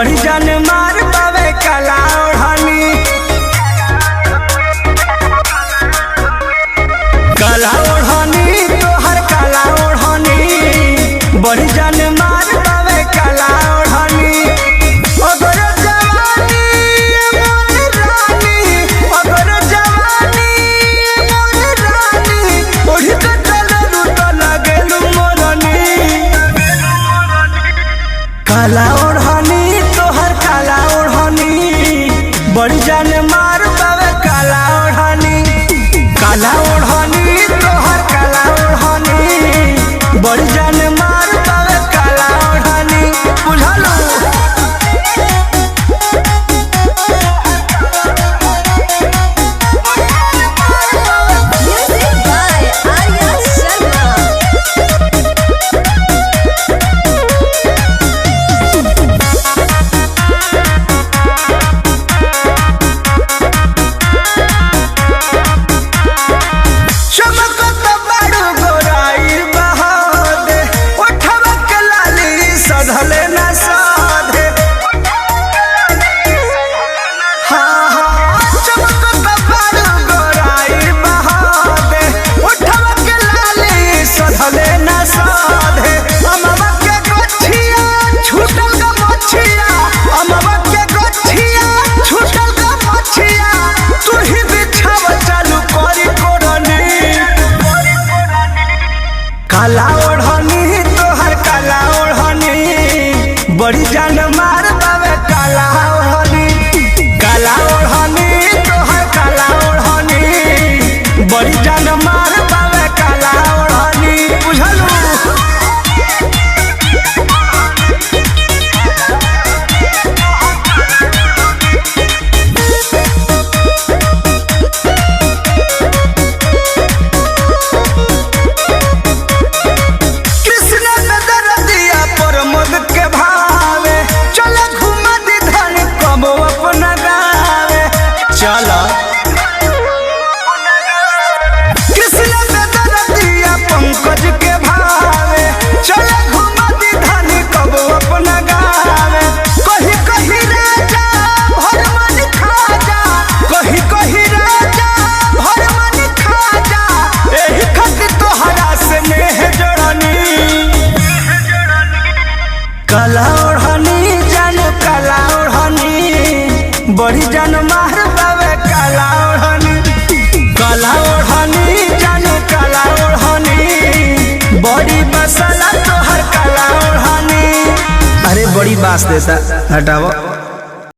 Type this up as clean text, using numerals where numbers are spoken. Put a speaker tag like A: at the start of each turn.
A: बड़ी जान मार पावे काला ओढ़नी। काला ओढ़नी तोहर काला ओढ़नी, बड़ी जान मार पावे काला ओढ़नी। अगर जवानी मोर रानी, अगर जवानी मोर रानी, ओढ़ी के चललू तो लगेलू मोरनी। काला ओढ़नी तोहर काला ओढ़नी, बड़ी जान मार पावे काला ओढ़नी। काला ओढ़नी तोहर काला ओढ़नी, बड़ी जान मार पावे काला ओढ़नी। बुझलू
B: Music by Arya Sharma.
A: चमकत बड़ गोराई बहादे, ओठवा के लाली सधले न साधे। हाँ हाँ चमकत बड़ गोराई बहादे, ओठवा के लाली सधले न साधे। अमवा के गोछिया छूटल का मछिया, अमवा के गोछिया छूटल का मछिया, तू ही बिछाव चालू करी कोरनी। काला ओढ़नी तोहर काला ओढ़नी, बड़ी जान मार पावे काला ओढ़नी। काला ओढ़नी तोहर काला ओढ़नी, बड़ी जान मार पावे काला ओढ़नी। बुझलू कृष्ण में दरदिया पर मद के भावे, चल घुमा दी धन कबो अपना गावे। चल कृष्ण में दरदिया पंकज के भावे, चल घुमा दी धन कबो अपना गावे। कही कही राजा भर मन खा जा, कही कही राजा भर मन खा जा, एही खातिर तोहरा से नेह जोड़नी। काला ओढ़नी जान काला ओढ़नी, बड़ी जान मार पावे काला ओढ़नी। काला ओढ़नी जान काला ओढ़नी, बड़ी मसाला तोहर काला ओढ़नी। अरे बड़ी बास देता हटाओ।